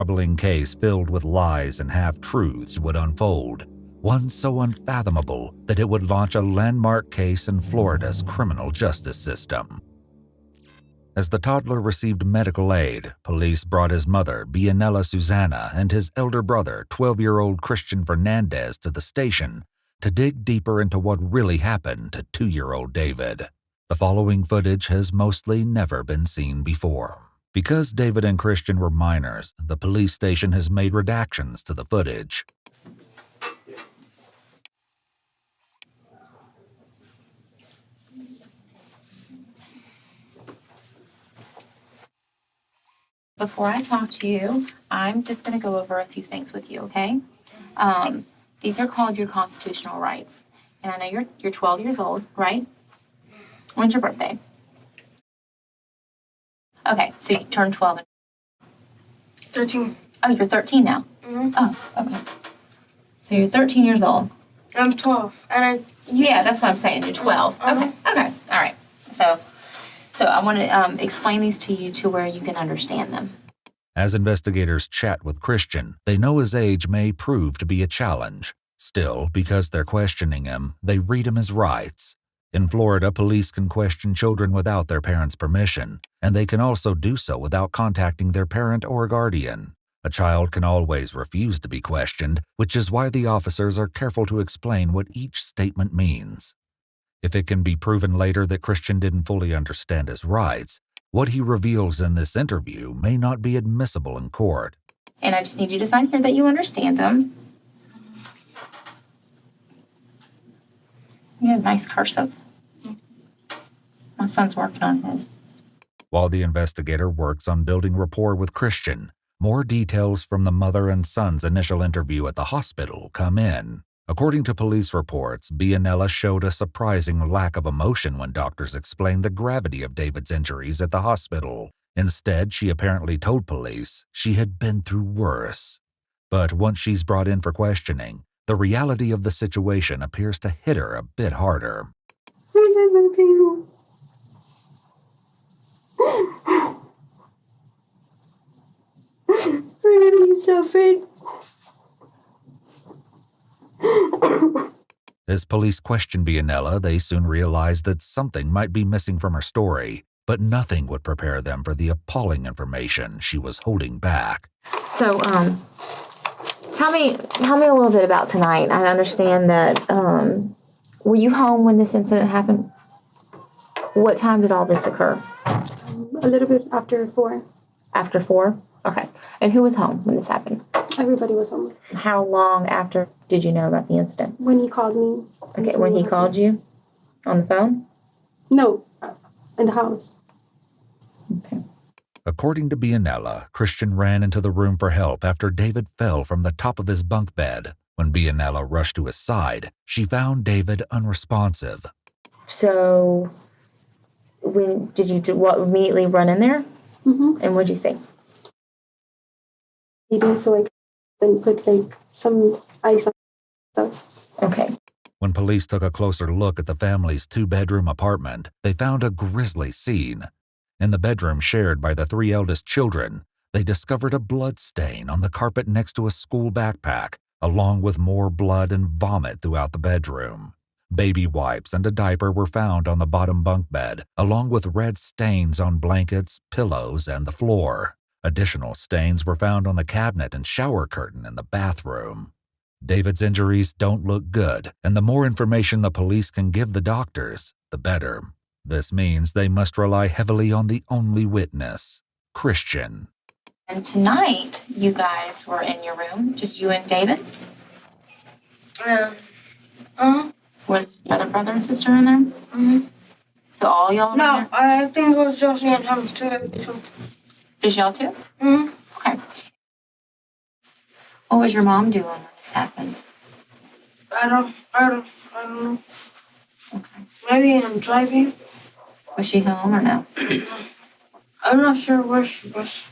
troubling case filled with lies and half-truths would unfold, one so unfathomable that it would launch a landmark case in Florida's criminal justice system. As the toddler received medical aid, police brought his mother, Bianella Susana, and his elder brother, 12-year-old Cristian Fernandez, to the station to dig deeper into what really happened to 2-year-old David. The following footage has mostly never been seen before. Because David and Cristian were minors, the police station has made redactions to the footage. Before I talk to you, I'm just going to go over a few things with you, okay? These are called your constitutional rights. And I know you're 12 years old, right? When's your birthday? Okay, so you turned 12. 13. Oh, you're 13 now? Mm-hmm. Oh, okay. So you're 13 years old. I'm 12. Yeah, that's what I'm saying. You're 12. Okay, all right. So I want to explain these to you to where you can understand them. As investigators chat with Cristian, they know his age may prove to be a challenge. Still, because they're questioning him, they read him his rights. In Florida, police can question children without their parents' permission, and they can also do so without contacting their parent or guardian. A child can always refuse to be questioned, which is why the officers are careful to explain what each statement means. If it can be proven later that Cristian didn't fully understand his rights, what he reveals in this interview may not be admissible in court. And I just need you to sign here that you understand them. You have nice cursive. My son's working on his. While the investigator works on building rapport with Cristian, more details from the mother and son's initial interview at the hospital come in. According to police reports, Bianella showed a surprising lack of emotion when doctors explained the gravity of David's injuries at the hospital. Instead, she apparently told police she had been through worse. But once she's brought in for questioning, the reality of the situation appears to hit her a bit harder. I'm suffering. As police questioned Bianella, they soon realized that something might be missing from her story, but nothing would prepare them for the appalling information she was holding back. So, tell me a little bit about tonight. I understand that, were you home when this incident happened? What time did all this occur? A little bit after 4. After 4? Okay. And who was home when this happened? Everybody was home. How long after did you know about the incident? When he called me. Okay, when he called you? On the phone? No, in the house. Okay. According to Bianella, Cristian ran into the room for help after David fell from the top of his bunk bed. When Bianella rushed to his side, she found David unresponsive. So, did you immediately run in there? Mm-hmm. And what'd you say? He did, so I couldn't put some ice on stuff. Okay. When police took a closer look at the family's 2-bedroom apartment, they found a grisly scene. In the bedroom shared by the 3 eldest children, they discovered a blood stain on the carpet next to a school backpack, along with more blood and vomit throughout the bedroom. Baby wipes and a diaper were found on the bottom bunk bed, along with red stains on blankets, pillows, and the floor. Additional stains were found on the cabinet and shower curtain in the bathroom. David's injuries don't look good, and the more information the police can give the doctors, the better. This means they must rely heavily on the only witness, Cristian. And tonight, you guys were in your room, just you and David? Was your other brother and sister in there? Mm-hmm. So all y'all were in No, there? I think it was just me and him too. Just y'all two? Mm-hmm. Okay. What was your mom doing when this happened? I don't know. Okay. Maybe I'm driving. Was she home or no? I'm not sure where she was.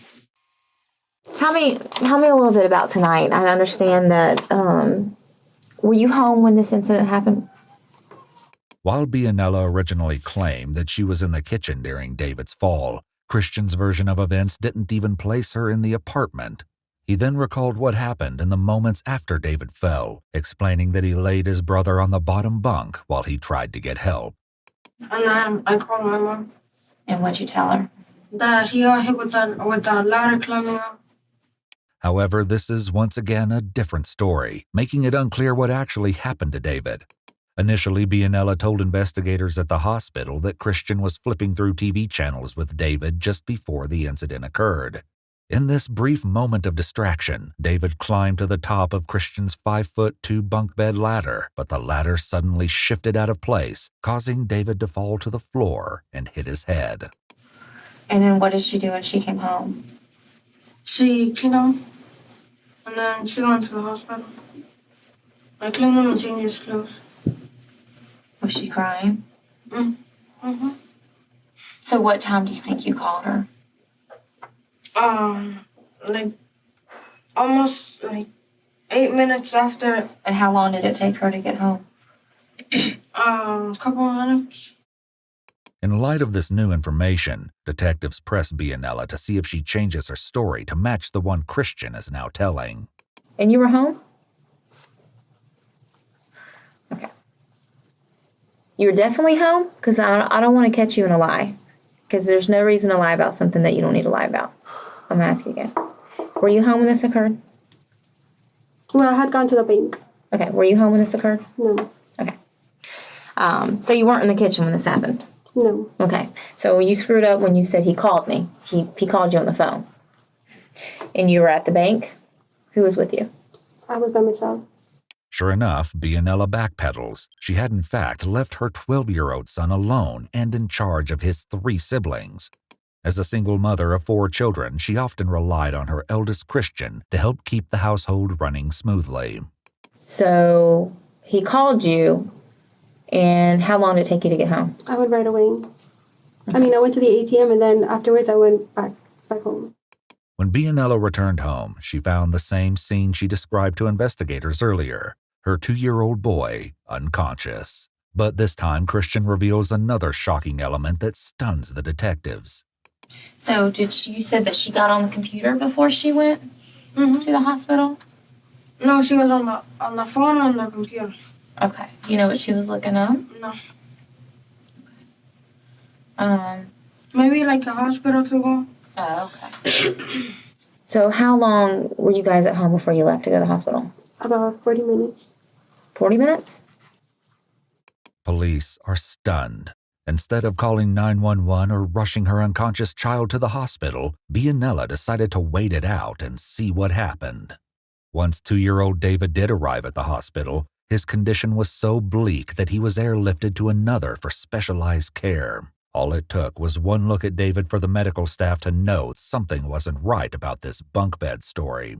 Tell me a little bit about tonight. I understand that, were you home when this incident happened? While Bianella originally claimed that she was in the kitchen during David's fall, Cristian's version of events didn't even place her in the apartment. He then recalled what happened in the moments after David fell, explaining that he laid his brother on the bottom bunk while he tried to get help. And I called my mom And what'd you tell her? that he got hit with that ladder climbing up. However, this is once again a different story, making it unclear what actually happened to David. Initially, Bianella told investigators at the hospital that Cristian was flipping through TV channels with David just before the incident occurred. In this brief moment of distraction, David climbed to the top of Cristian's 5'2" bunk bed ladder, but the ladder suddenly shifted out of place, causing David to fall to the floor and hit his head. And then what did she do when she came home? She came down, and then she went to the hospital. I cleaned him and changed his clothes. Was she crying? Mm-hmm. So what time do you think you called her? Like, almost, 8 minutes after, And how long did it take her to get home? a couple of minutes. In light of this new information, detectives pressed Bianella to see if she changes her story to match the one Cristian is now telling. And you were home? Okay. You were definitely home? Because I don't want to catch you in a lie. Because there's no reason to lie about something that you don't need to lie about. I'm going to ask you again. Were you home when this occurred? Well, I had gone to the bank. Okay. Were you home when this occurred? No, Okay. So you weren't in the kitchen when this happened? no. Okay. So you screwed up when you said he called me. He called you on the phone. And you were at the bank? Who was with you? I was by myself. Sure enough, Bianella backpedals. She had in fact left her 12-year-old son alone and in charge of his 3 siblings. As a single mother of 4 children, she often relied on her eldest Cristian to help keep the household running smoothly. So he called you, and how long did it take you to get home? I went right away. I went to the ATM and then afterwards I went back home. When Bianella returned home, she found the same scene she described to investigators earlier, her 2-year-old boy unconscious. But this time, Cristian reveals another shocking element that stuns the detectives. So you said that she got on the computer before she went to the hospital? No, she was on the phone on the computer. Okay. You know what she was looking up? No. Maybe Maybe a hospital to go. Oh, okay. So how long were you guys at home before you left to go to the hospital? About 40 minutes. 40 minutes? Police are stunned. Instead of calling 911 or rushing her unconscious child to the hospital, Bianella decided to wait it out and see what happened. Once 2-year-old David did arrive at the hospital, his condition was so bleak that he was airlifted to another for specialized care. All it took was one look at David for the medical staff to know something wasn't right about this bunk bed story.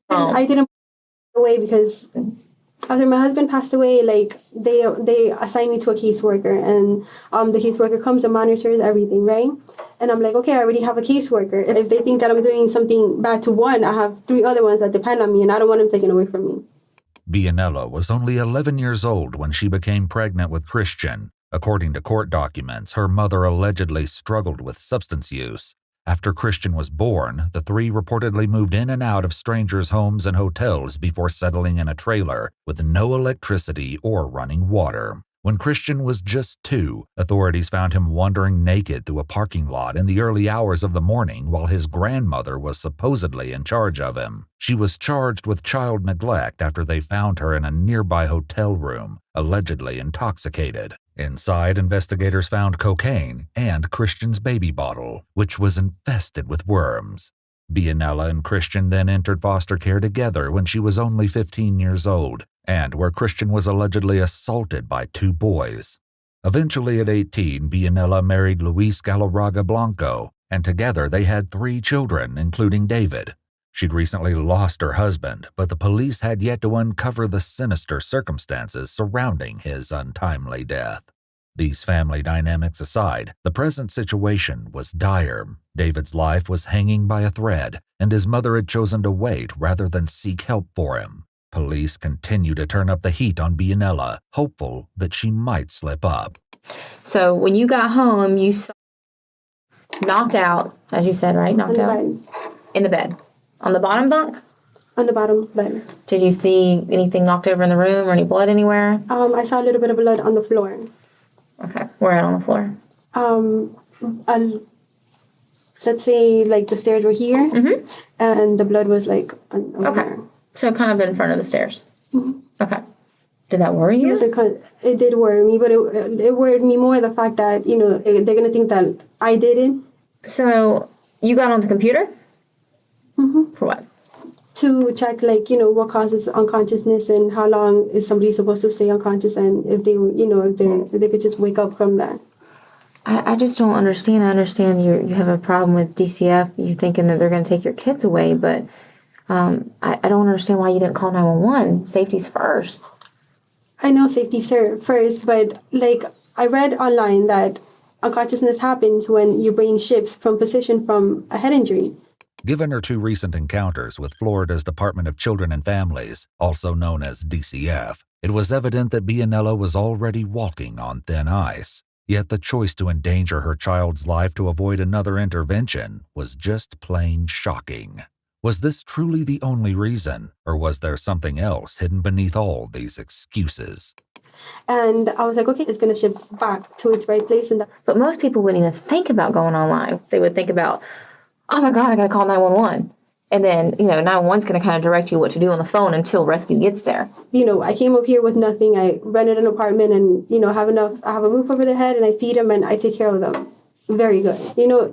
Oh. I didn't away because after my husband passed away, they assigned me to a caseworker, and the caseworker comes and monitors everything, right? And I'm like, okay, I already have a caseworker. If they think that I'm doing something bad to one, I have 3 other ones that depend on me, and I don't want them taken away from me. Bianella was only 11 years old when she became pregnant with Cristian. According to court documents, her mother allegedly struggled with substance use. After Cristian was born, the 3 reportedly moved in and out of strangers' homes and hotels before settling in a trailer with no electricity or running water. When Cristian was just 2, authorities found him wandering naked through a parking lot in the early hours of the morning while his grandmother was supposedly in charge of him. She was charged with child neglect after they found her in a nearby hotel room, allegedly intoxicated. Inside, investigators found cocaine and Cristian's baby bottle, which was infested with worms. Bianella and Cristian then entered foster care together when she was only 15 years old, and where Cristian was allegedly assaulted by 2 boys. Eventually at 18, Bianella married Luis Galarraga Blanco, and together they had 3 children, including David. She'd recently lost her husband, but the police had yet to uncover the sinister circumstances surrounding his untimely death. These family dynamics aside, the present situation was dire. David's life was hanging by a thread, and his mother had chosen to wait rather than seek help for him. Police continue to turn up the heat on Bianella, hopeful that she might slip up. So when you got home, you saw knocked out, as you said, right? Knocked out And in the bed. On the bottom bunk? On the bottom bed. Did you see anything knocked over in the room or any blood anywhere? I saw a little bit of blood on the floor. Okay. Where at on the floor? And let's say like the stairs were here, and the blood was like over Okay. there. So kind of in front of the stairs. Okay. Did that worry you? It did worry me, but it worried me more the fact that they're gonna think that I did it. So you got on the computer? For what? To check what causes unconsciousness and how long is somebody supposed to stay unconscious, and if they could just wake up from that. I just don't understand. I understand you have a problem with DCF. You're thinking that they're going to take your kids away, but I don't understand why you didn't call 911. Safety's first. I know safety's first, but I read online that unconsciousness happens when your brain shifts from position from a head injury. Given her 2 recent encounters with Florida's Department of Children and Families, also known as DCF, it was evident that Bianella was already walking on thin ice. Yet the choice to endanger her child's life to avoid another intervention was just plain shocking. Was this truly the only reason, or was there something else hidden beneath all these excuses? And I was like, okay, it's going to shift back to its right place. But most people wouldn't even think about going online. They would think about, oh my God, I got to call 911. And then, 911's going to kind of direct you what to do on the phone until rescue gets there. I came up here with nothing. I rented an apartment and, I have a roof over their head and I feed them and I take care of them. Very good.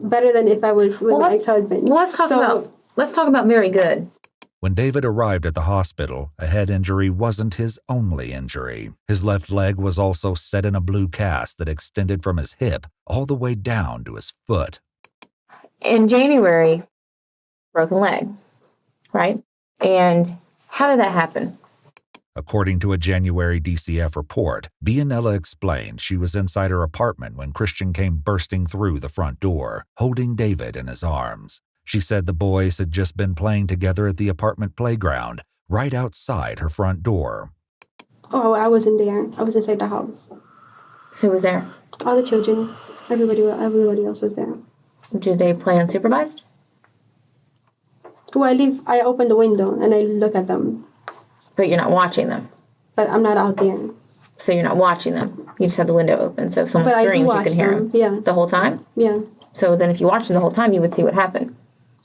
Better than if I was with my ex-husband. Well, let's talk about very good. When David arrived at the hospital, a head injury wasn't his only injury. His left leg was also set in a blue cast that extended from his hip all the way down to his foot. In January, broken leg, right? And how did that happen? According to a January DCF report, Bianella explained she was inside her apartment when Cristian came bursting through the front door, holding David in his arms. She said the boys had just been playing together at the apartment playground, right outside her front door. Oh, I wasn't there. I was inside the house. Who was there? All the children. Everybody else was there. Did they play unsupervised? Well, I open the window and I look at them. But you're not watching them. But I'm not out there. So you're not watching them. You just have the window open. So if someone screams, you can hear them. Yeah. The whole time? Yeah. So then if you watched them the whole time, you would see what happened.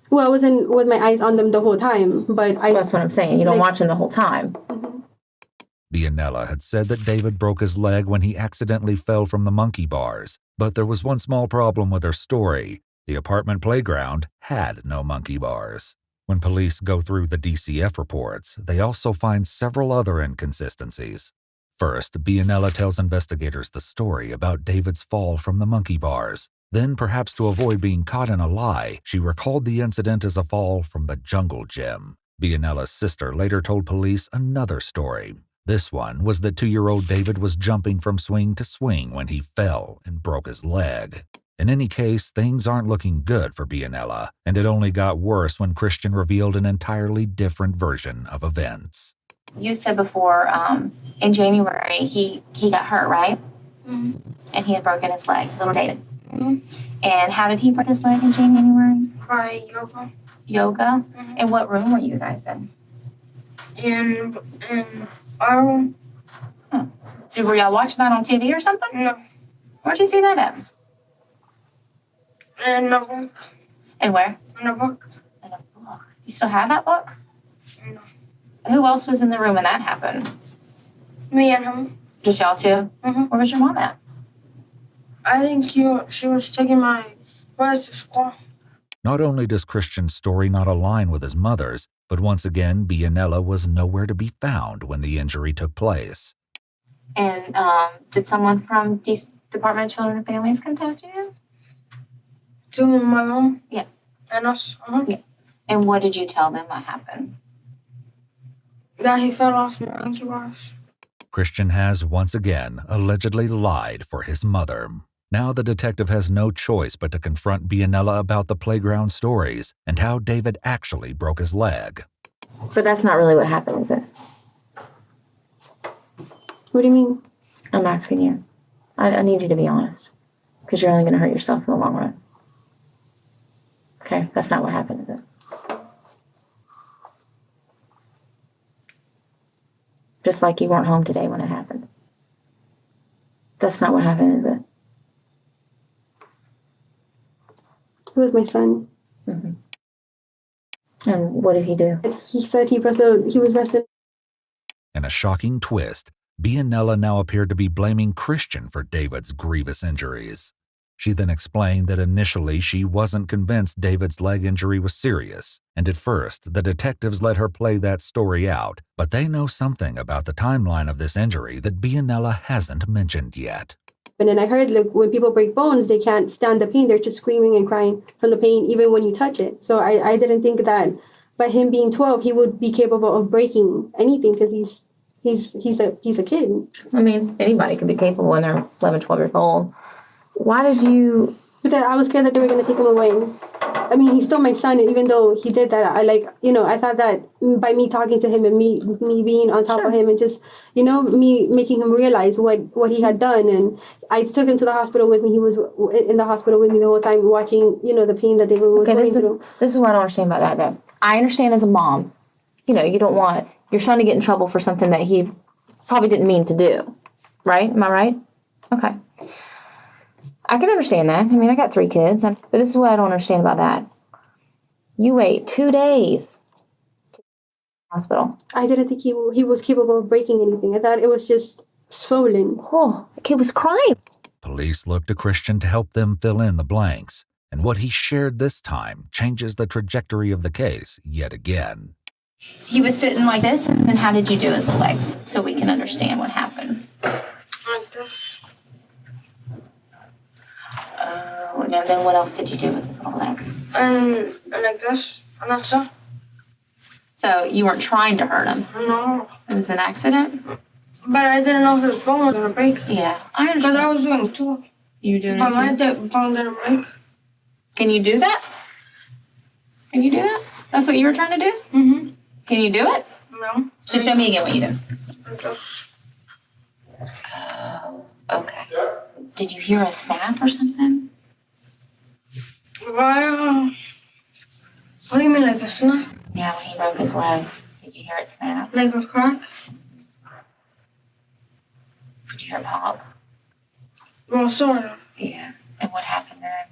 Well, I wasn't with my eyes on them the whole time, but that's what I'm saying. You don't watch them the whole time. Bianella had said that David broke his leg when he accidentally fell from the monkey bars, but there was one small problem with her story. The apartment playground had no monkey bars. When police go through the DCF reports, they also find several other inconsistencies. First, Bianella tells investigators the story about David's fall from the monkey bars. Then, perhaps to avoid being caught in a lie, she recalled the incident as a fall from the jungle gym. Bianella's sister later told police another story. This one was that 2-year-old David was jumping from swing to swing when he fell and broke his leg. In any case, things aren't looking good for Bianella, and it only got worse when Cristian revealed an entirely different version of events. You said before, in January, he got hurt, right? Mm-hmm. And he had broken his leg, little David. Mm-hmm. And how did he break his leg in January? By yoga. Yoga? Mm-hmm. And what room were you guys in? In our room. Were y'all watching that on TV or something? No. Where'd you see that at? In a book. And where? In a book. In a book. You still have that book? No. Who else was in the room when that happened? Me and him. Just y'all two? Mm-hmm. Where was your mom at? I think she was taking my brother to school. Not only does Cristian's story not align with his mother's, but once again, Bianella was nowhere to be found when the injury took place. And did someone from Department of Children and Families contact you? To my mom? Yeah. And us? Uh-huh. Yeah. And what did you tell them what happened? That he fell off the monkey bars. Cristian has once again allegedly lied for his mother. Now the detective has no choice but to confront Bianella about the playground stories and how David actually broke his leg. But that's not really what happened, is it? What do you mean? I'm asking you. I need you to be honest. Because you're only going to hurt yourself in the long run. Okay, that's not what happened, is it? Just like you weren't home today when it happened. That's not what happened, is it? It was my son. Mm-hmm. And what did he do? And he said he was wrestling. In a shocking twist, Bianella now appeared to be blaming Cristian for David's grievous injuries. She then explained that initially she wasn't convinced David's leg injury was serious, and at first the detectives let her play that story out, but they know something about the timeline of this injury that Bianella hasn't mentioned yet. And then I heard, like, when people break bones, they can't stand the pain. They're just screaming and crying from the pain, even when you touch it. So I didn't think that by him being 12, he would be capable of breaking anything because he's a kid. I mean, anybody could be capable when they're 11, 12 years old. Why did you... But then I was scared that they were going to take him away. I mean, he's still my son, even though he did that. I thought that by me talking to him and me being on top of him and just, me making him realize what he had done. And I took him to the hospital with me. He was in the hospital with me the whole time watching, the pain that they were going through. This is what I don't understand about that, though. I understand as a mom, you don't want your son to get in trouble for something that he probably didn't mean to do. Right? Am I right? Okay. I can understand that. I mean, I got 3 kids, but this is what I don't understand about that. You wait 2 days to the hospital. I didn't think he was capable of breaking anything. I thought it was just swollen. Oh, the kid was crying. Police look to Cristian to help them fill in the blanks, and what he shared this time changes the trajectory of the case yet again. He was sitting like this, and then how did you do his legs so we can understand what happened? Like this. And then what else did you do with his little legs? And like this. And that's it. So you weren't trying to hurt him? No. It was an accident? But I didn't know his bone was going to break. Yeah, I Because understand. I was doing 2. You were doing But my it too? bone didn't break. Can you do that? Can you do that? That's what you were trying to do? Mm-hmm. Can you do it? No. So show me again what you do. Like this. Okay. Did you hear a snap or something? Why? What do you mean, like a snap? Yeah, when he broke his leg. Did you hear it snap? Like a crack? Did you hear it pop? Well, sort of. Yeah. And what happened then?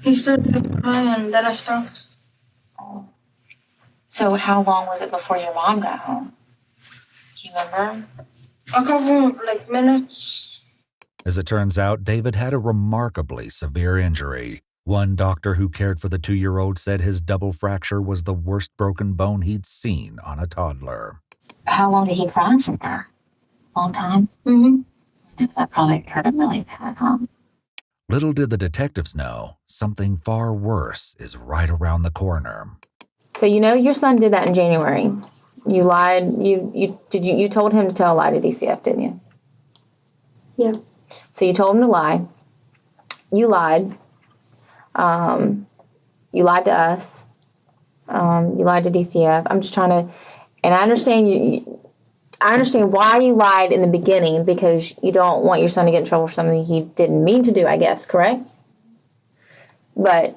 He started crying and then I stopped. Oh. So how long was it before your mom got home? Do you remember? A couple of, minutes. As it turns out, David had a remarkably severe injury. One doctor who cared for the 2-year-old said his double fracture was the worst broken bone he'd seen on a toddler. How long did he cry for her? Long time? Mm-hmm. That probably hurt him really bad, huh? Little did the detectives know, something far worse is right around the corner. So your son did that in January. You lied. You told him to tell a lie to DCF, didn't you? Yeah. So you told him to lie. You lied. You lied to us. You lied to DCF. I'm just trying to, and I understand I understand why you lied in the beginning, because you don't want your son to get in trouble for something he didn't mean to do, I guess, correct? But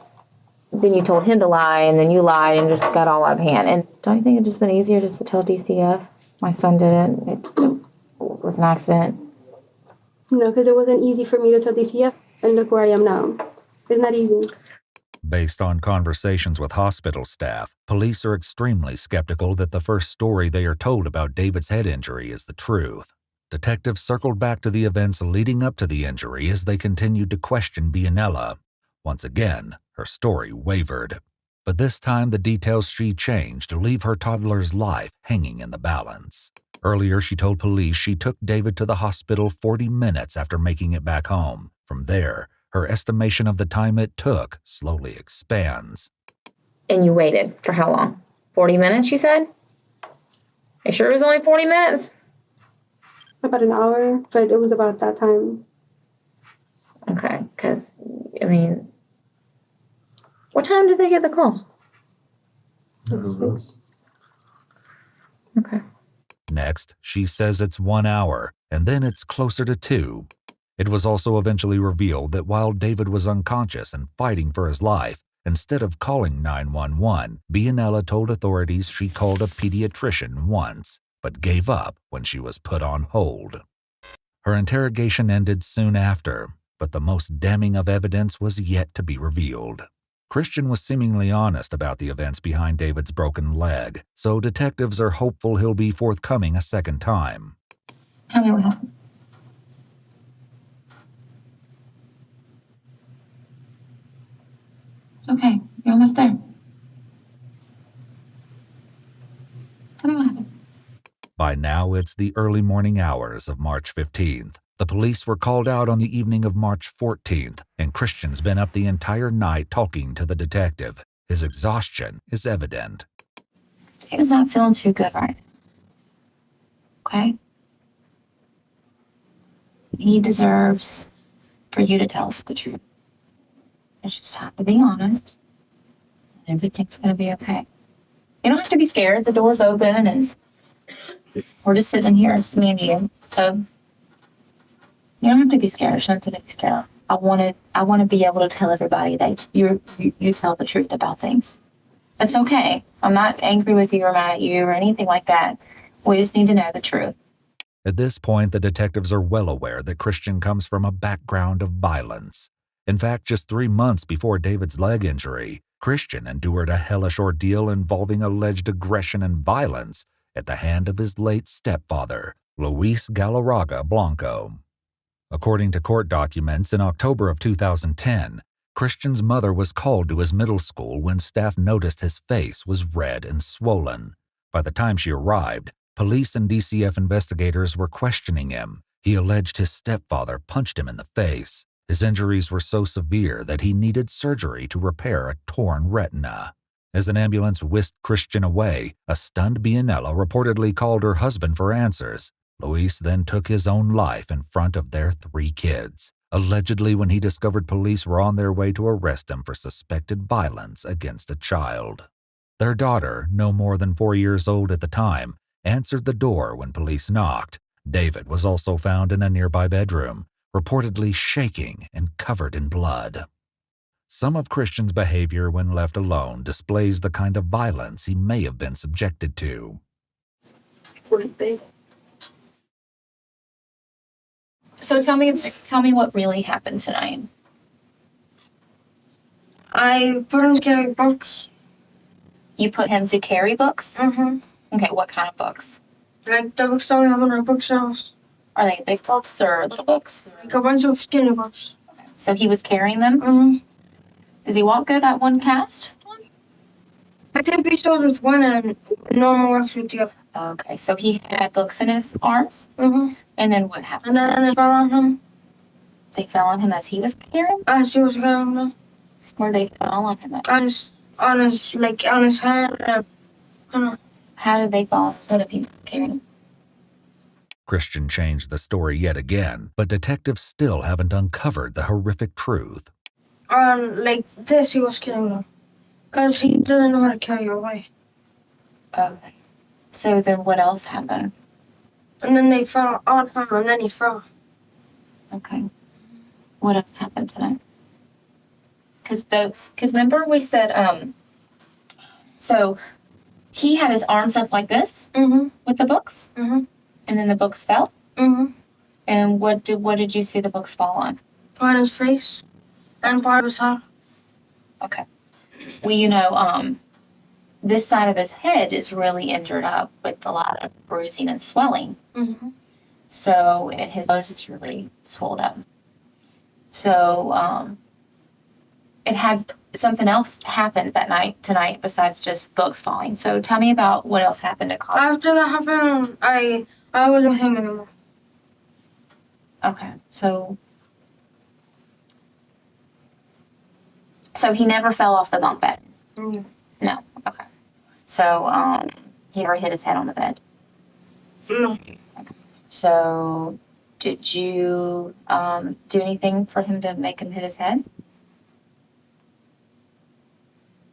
then you told him to lie, and then you lied and just got all out of hand. And don't you think it'd just been easier just to tell DCF? My son did it. It was an accident. No, because it wasn't easy for me to tell DCF, and look where I am now. It's not easy. Based on conversations with hospital staff, police are extremely skeptical that the first story they are told about David's head injury is the truth. Detectives circled back to the events leading up to the injury as they continued to question Bianella. Once again, her story wavered. But this time the details she changed to leave her toddler's life hanging in the balance. Earlier, she told police she took David to the hospital 40 minutes after making it back home. From there, her estimation of the time it took slowly expands. And you waited for how long? 40 minutes, you said? You sure it was only 40 minutes? About an hour, but it was about that time. Okay, because, what time did they get the call? At 6. Okay. Next, she says it's 1 hour, and then it's closer to 2. It was also eventually revealed that while David was unconscious and fighting for his life, instead of calling 911, Bianella told authorities she called a pediatrician once. but gave up when she was put on hold. Her interrogation ended soon after, but the most damning of evidence was yet to be revealed. Cristian was seemingly honest about the events behind David's broken leg, so detectives are hopeful he'll be forthcoming a second time. Tell me what happened. It's okay. You're almost there. Tell me what happened. By now, it's the early morning hours of March 15th. The police were called out on the evening of March 14th, and Cristian's been up the entire night talking to the detective. His exhaustion is evident. David's not feeling too good right now. Okay? He deserves for you to tell us the truth. It's just time to be honest. Everything's going to be okay. You don't have to be scared. The door's open and we're just sitting here, just me and you. So you don't have to be scared. There's nothing to be scared of. I want to be able to tell everybody that you tell the truth about things. It's okay. I'm not angry with you or mad at you or anything like that. We just need to know the truth. At this point, the detectives are well aware that Cristian comes from a background of violence. In fact, just 3 months before David's leg injury, Cristian endured a hellish ordeal involving alleged aggression and violence at the hand of his late stepfather, Luis Galarraga Blanco. According to court documents, in October of 2010, Cristian's mother was called to his middle school when staff noticed his face was red and swollen. By the time she arrived, police and DCF investigators were questioning him. He alleged his stepfather punched him in the face. His injuries were so severe that he needed surgery to repair a torn retina. As an ambulance whisked Cristian away, a stunned Bianella reportedly called her husband for answers. Luis then took his own life in front of their 3 kids, allegedly when he discovered police were on their way to arrest him for suspected violence against a child. Their daughter, no more than 4 years old at the time, answered the door when police knocked. David was also found in a nearby bedroom, reportedly shaking and covered in blood. Some of Cristian's behavior when left alone displays the kind of violence he may have been subjected to. So tell me what really happened tonight. I put him to carry books. You put him to carry books? Mm-hmm. Okay, what kind of books? Like the books that we have on our bookshelves. Are they big books or little books? Like a bunch of skinny books. So he was carrying them? Mm-hmm. Does he walk good at one cast? I take pictures with one and normal works with the other. Okay, so he had books in his arms? Mm-hmm. And then what happened? And then I fell on him They fell on him as he was carrying? as he was carrying them. Where they fell on him at? On his hand. I don't know. How did they fall instead of he was carrying them? Cristian changed the story yet again, but detectives still haven't uncovered the horrific truth. Like this, he was carrying them. Because he doesn't know how to carry away. Okay. So then what else happened? And then they fell on him, and then he fell. Okay. What else happened tonight? Because remember we said, so he had his arms up like this Mm-hmm. with the books, Mm-hmm. and then the books fell. Mm-hmm. And what did you see the books fall on? On his face and part of his head. Okay. Well, this side of his head is really injured up with a lot of bruising and swelling. Mm-hmm. So, and his nose is really swelled up. So, it had something else happened tonight besides just books falling. So tell me about what else happened at college. After that happened, I wasn't with him anymore. Okay, so he never fell off the bunk bed? Mm-hmm. No, okay. So, he never hit his head on the bed? No. So, did you do anything for him to make him hit his head?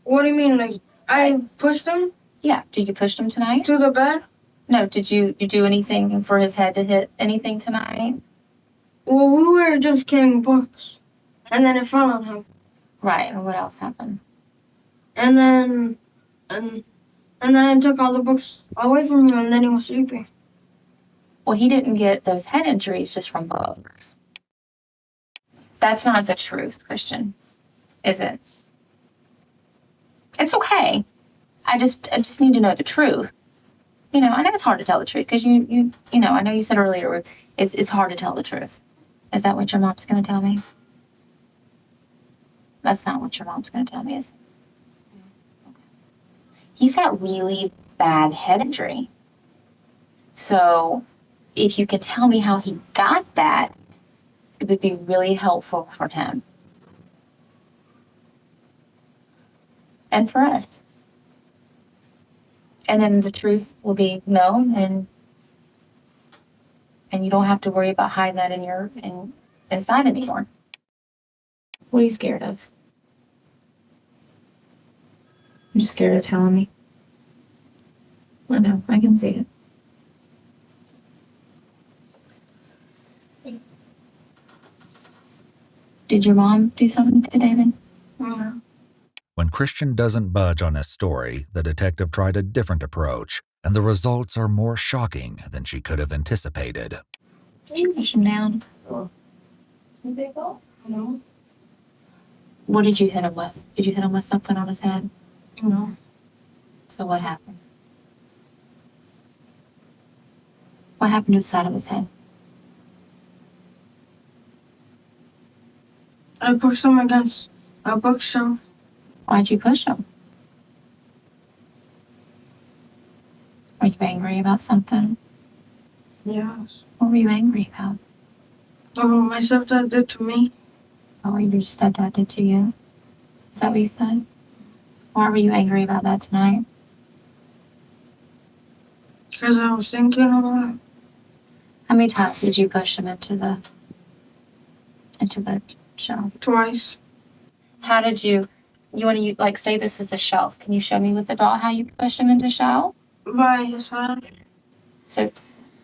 What do you mean? Like, I pushed him Yeah. Did you push him tonight? to the bed? No. Did you do anything for his head to hit anything tonight? Well, we were just carrying books. And then it fell on him. Right. And what else happened? And then And then I took all the books away from him, and then he was sleeping. Well, he didn't get those head injuries just from books. That's not the truth, Christian, is it? It's okay. I just need to know the truth. You know, I know it's hard to tell the truth because you know, I know you said earlier it's hard to tell the truth. Is that what your mom's going to tell me? That's not what your mom's going to tell me, is it? Okay. He's got really bad head injury. So if you could tell me how he got that, it would be really helpful for him. And for us. And then the truth will be known, and you don't have to worry about hiding that inside anymore. What are you scared of? I'm just scared of telling me. I know, I can see it. Did your mom do something to David? Mm-hmm. When Christian doesn't budge on his story, the detective tried a different approach, and the results are more shocking than she could have anticipated. Did you push him down? No. What did you hit him with? Did you hit him with something on his head? No. So what happened? What happened to the side of his head? I pushed him against a bookshelf. Why'd you push him? Are you angry about something? Yes. What were you angry about? Oh, my stepdad did to me. Oh, what your stepdad did to you? Is that what you said? Why were you angry about that tonight? Because I was thinking about it. How many times did you push him into the shelf? Twice. How did you want to, like, say this is the shelf. Can you show me with the doll how you pushed him into the shelf? By his hand. So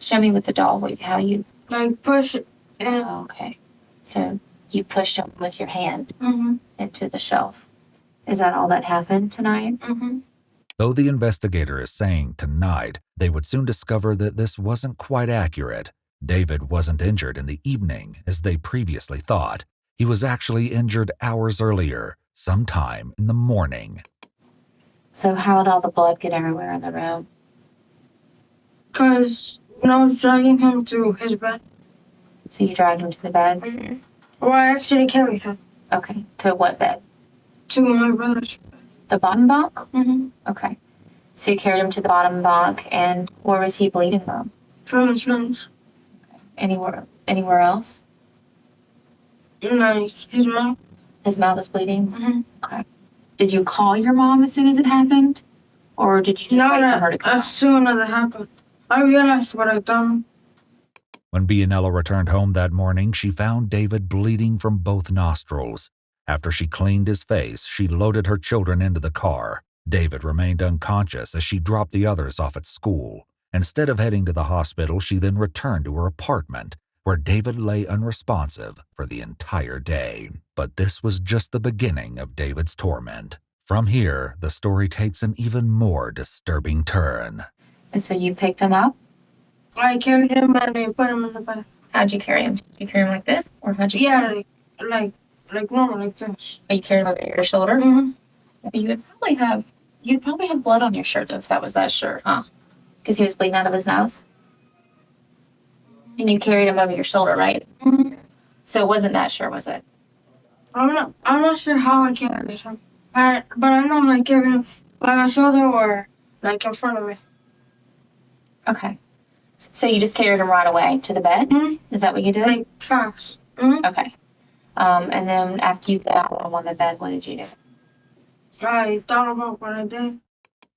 show me with the doll how you... Like, push it in. Oh, okay. So you pushed him with your hand Mm-hmm. into the shelf. Is that all that happened tonight? Mm-hmm. Though the investigator is saying tonight, they would soon discover that this wasn't quite accurate. David wasn't injured in the evening, as they previously thought. He was actually injured hours earlier, sometime in the morning. So how did all the blood get everywhere in the room? Because when I was dragging him to his bed. So you dragged him to the bed? Mm-hmm. Well, I actually carried him Okay. To what bed? to my brother's bed. The bottom bunk? Mm-hmm. Okay. So you carried him to the bottom bunk, and where was he bleeding from? From his nose. Anywhere else? And like his mouth. His mouth is bleeding? Mm-hmm. Okay. Did you call your mom as soon as it happened? Or did you just wait for her to come? As soon as it happened, I realized what I'd done. When Bianella returned home that morning, she found David bleeding from both nostrils. After she cleaned his face, she loaded her children into the car. David remained unconscious as she dropped the others off at school. Instead of heading to the hospital, she then returned to her apartment, where David lay unresponsive for the entire day. But this was just the beginning of David's torment. From here, the story takes an even more disturbing turn. And so you picked him up? I carried him and I put him in the bed. How'd you carry him? Did you carry him like this? Or how'd you Yeah, like normal, like this. Or you carried him over your shoulder? Mm-hmm. You'd probably have blood on your shirt if that was that shirt, huh? Because he was bleeding out of his nose? And you carried him over your shoulder, right? Mm-hmm. So it wasn't that shirt, was it? I'm not sure how I carried him. But I know I'm like carrying him by my shoulder or like in front of me. Okay. So you just carried him right away to the bed? Mm-hmm. Is that what you did? Like fast. Mm-hmm. Okay. And then after you got him on the bed, what did you do? I thought about what I did.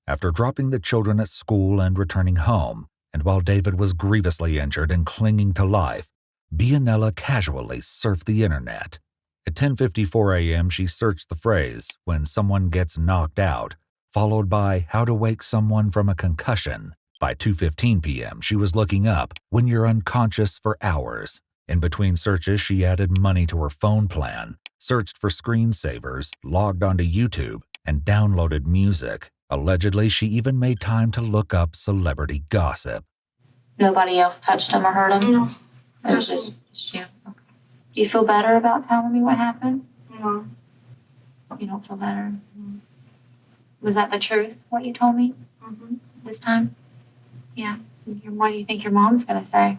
After dropping the children at school and returning home, and while David was grievously injured and clinging to life, Bianella casually surfed the internet. At 10:54 a.m., she searched the phrase, "when someone gets knocked out," followed by "how to wake someone from a concussion." By 2:15 p.m., she was looking up "when you're unconscious for hours." In between searches, she added money to her phone plan, searched for screensavers, logged onto YouTube, and downloaded music. Allegedly, she even made time to look up celebrity gossip. Nobody else touched him or hurt him? No. It was just you. Okay. Do you feel better about telling me what happened? No. You don't feel better? Was that the truth, what you told me Mm-hmm. this time? Yeah. What do you think your mom's gonna say?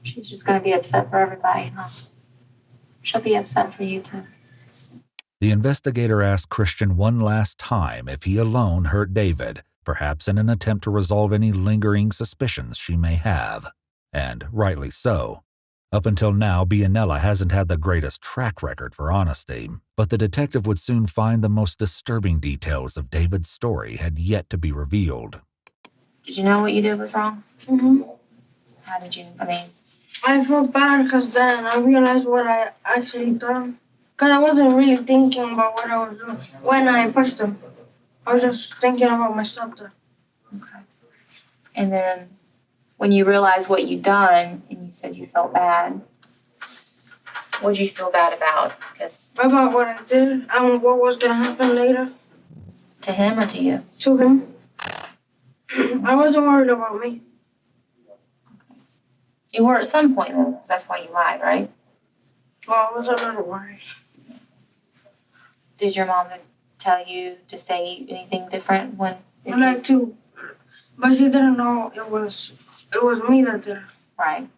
She's just gonna be upset for everybody, huh? She'll be upset for you too. The investigator asked Cristian one last time if he alone hurt David, perhaps in an attempt to resolve any lingering suspicions she may have. And rightly so. Up until now, Bianella hasn't had the greatest track record for honesty, but the detective would soon find the most disturbing details of David's story had yet to be revealed. Did you know what you did was wrong? Mm-hmm. How did you, I felt bad because then I realized what I actually done. Because I wasn't really thinking about what I was doing when I pushed him. I was just thinking about my stepdad. okay. And then when you realized what you'd done and you said you felt bad, what did you feel bad about? Because About what I did and what was going to happen later to him or to you? to him. I wasn't worried about me. You were at some point though, 'cause that's why you lied, right? Well, I was a little worried. Did your mom tell you to say anything different when? I like to, but she didn't know it was me that did it. Right.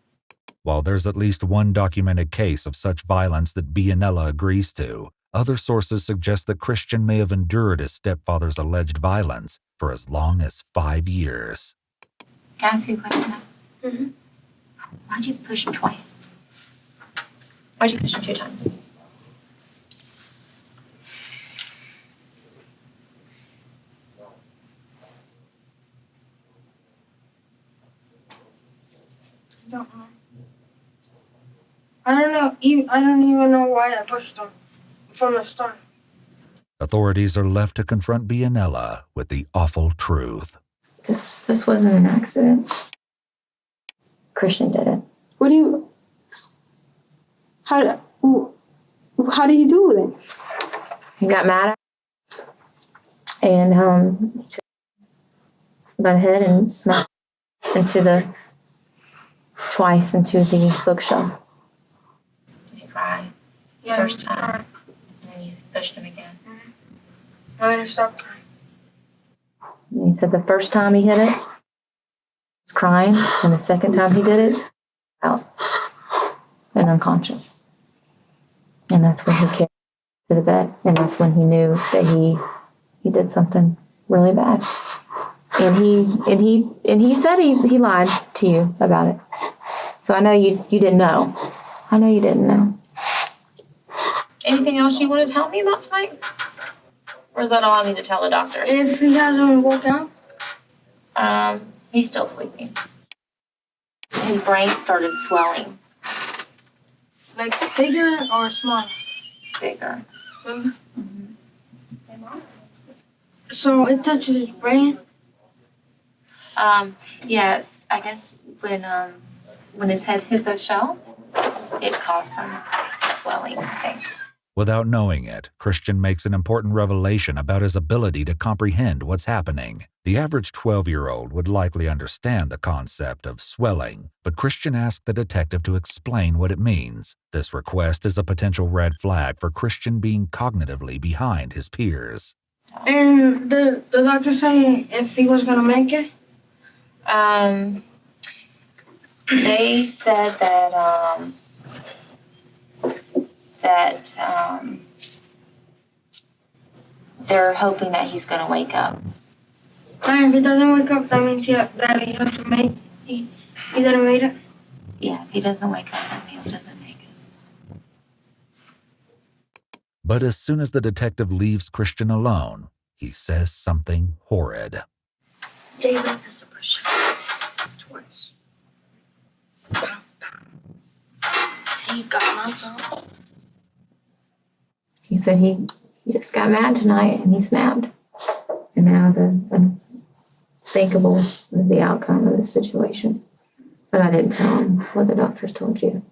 While there's at least one documented case of such violence that Bianella agrees to, other sources suggest that Cristian may have endured his stepfather's alleged violence for as long as 5 years. Can I ask you a question now? Mm-hmm. Why'd you push him twice? Why'd you push him 2 times? I don't know. I don't know. I don't even know why I pushed him from the start. Authorities are left to confront Bianella with the awful truth. This wasn't an accident. Cristian did it. What do you? How did he do it? He got mad at her and he took her by the head and smacked twice into the bookshelf. Did he cry Yeah. first time? And then you pushed him again? I let her stop crying. And he said the first time he hit it, he was crying, and the second time he did it, out and unconscious. And that's when he carried her to the bed, and that's when he knew that he did something really bad. And he said he lied to you about it. So I know you didn't know. I know you didn't know. Anything else you want to tell me about tonight? Or is that all I need to tell the doctors? If he hasn't woken up, He's still sleeping. His brain started swelling like bigger or smaller? bigger. Bigger. So it touches his brain. Yes, I guess when his head hit the shell, it caused some swelling, I think. Without knowing it, Cristian makes an important revelation about his ability to comprehend what's happening. The average 12-year-old would likely understand the concept of swelling, but Cristian asked the detective to explain what it means. This request is a potential red flag for Cristian being cognitively behind his peers. And the doctor say if he was gonna make it. They said that they're hoping that he's gonna wake up. And if he doesn't wake up, that means that he has to make he didn't make it. Yeah, if he doesn't wake up, that means he doesn't make it. But as soon as the detective leaves Cristian alone, he says something horrid. David has to push twice. He got knocked out. He said he just got mad tonight and he snapped. And now the unthinkable is the outcome of this situation. But I didn't tell him what the doctors told you.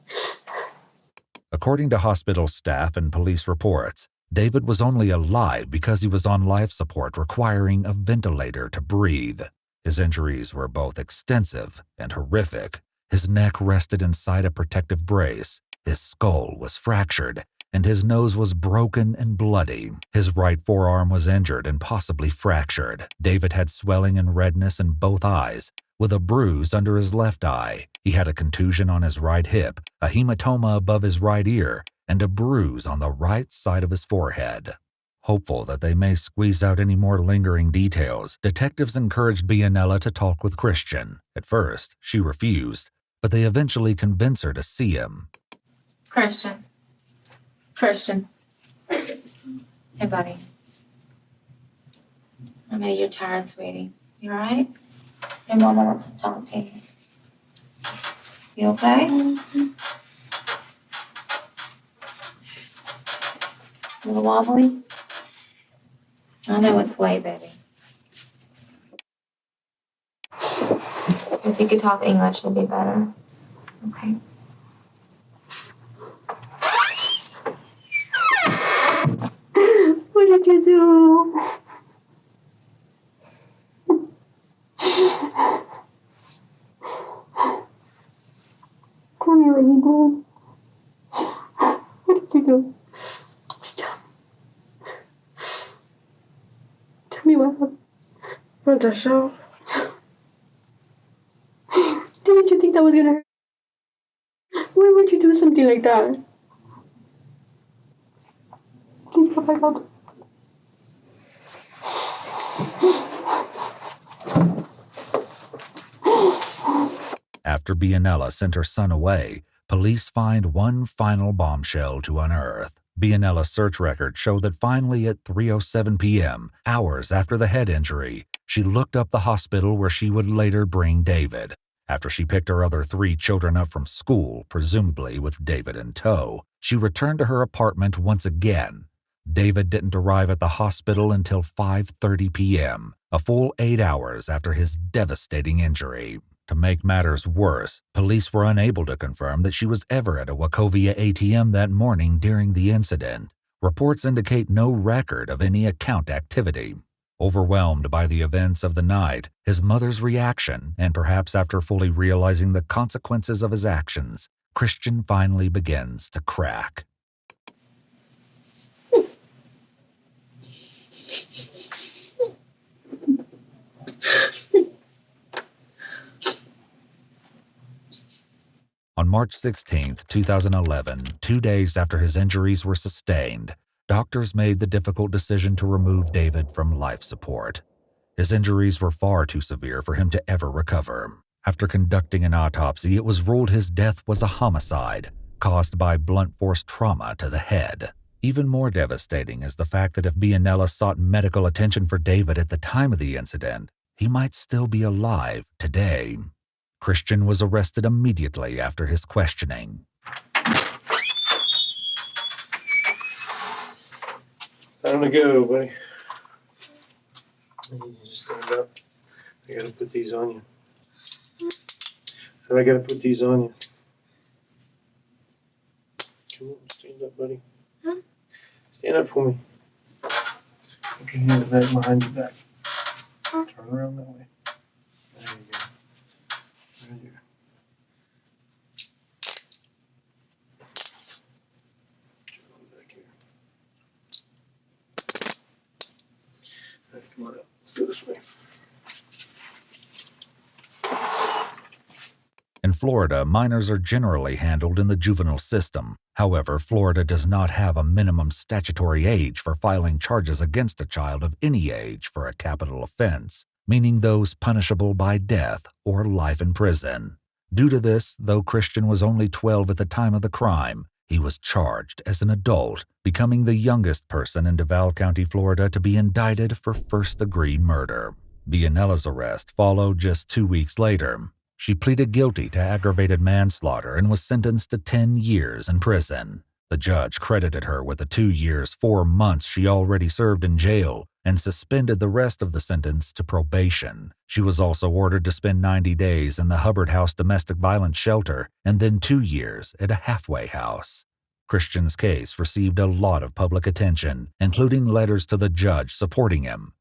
According to hospital staff and police reports, David was only alive because he was on life support requiring a ventilator to breathe. His injuries were both extensive and horrific. His neck rested inside a protective brace, his skull was fractured, and his nose was broken and bloody. His right forearm was injured and possibly fractured. David had swelling and redness in both eyes, with a bruise under his left eye. He had a contusion on his right hip, a hematoma above his right ear, and a bruise on the right side of his forehead. Hopeful that they may squeeze out any more lingering details, detectives encouraged Bianella to talk with Cristian. At first, she refused, but they eventually convinced her to see him. Cristian. Hey, buddy. I know you're tired, sweetie. You all right? Your mama wants to talk to you. You okay? A little wobbly? I know it's late, baby. If you could talk English, it'd be better. Okay. What did you do? Tell me what you did. What did you do? Tell me what happened. What the show? Didn't you think that was gonna hurt? Why would you do something like that? Can you go back out? After Bianella sent her son away, police find one final bombshell to unearth. Bianella's search records show that finally at 3:07 p.m., hours after the head injury, she looked up the hospital where she would later bring David. After she picked her other 3 children up from school, presumably with David in tow, she returned to her apartment once again. David didn't arrive at the hospital until 5:30 p.m., a full 8 hours after his devastating injury. To make matters worse, police were unable to confirm that she was ever at a Wachovia ATM that morning during the incident. Reports indicate no record of any account activity. Overwhelmed by the events of the night, his mother's reaction, and perhaps after fully realizing the consequences of his actions, Cristian finally begins to crack. On March 16, 2011, 2 days after his injuries were sustained, doctors made the difficult decision to remove David from life support. His injuries were far too severe for him to ever recover. After conducting an autopsy, it was ruled his death was a homicide caused by blunt force trauma to the head. Even more devastating is the fact that if Bianella sought medical attention for David at the time of the incident, he might still be alive today. Cristian was arrested immediately after his questioning. Time to go, buddy. I need you to stand up. I gotta put these on you. So I gotta put these on you. Come on, stand up, buddy. Stand up for me. Put your hands back behind your back. Turn around that way. There you go. Right here. Turn on back here. All right, come on up. Let's go this way. In Florida, minors are generally handled in the juvenile system. However, Florida does not have a minimum statutory age for filing charges against a child of any age for a capital offense, meaning those punishable by death or life in prison. Due to this, though Cristian was only 12 at the time of the crime, he was charged as an adult, becoming the youngest person in Duval County, Florida to be indicted for first-degree murder. Bianella's arrest followed just 2 weeks later. She pleaded guilty to aggravated manslaughter and was sentenced to 10 years in prison. The judge credited her with the 2 years, 4 months she already served in jail and suspended the rest of the sentence to probation. She was also ordered to spend 90 days in the Hubbard House domestic violence shelter and then 2 years at a halfway house. Cristian's case received a lot of public attention, including letters to the judge supporting him.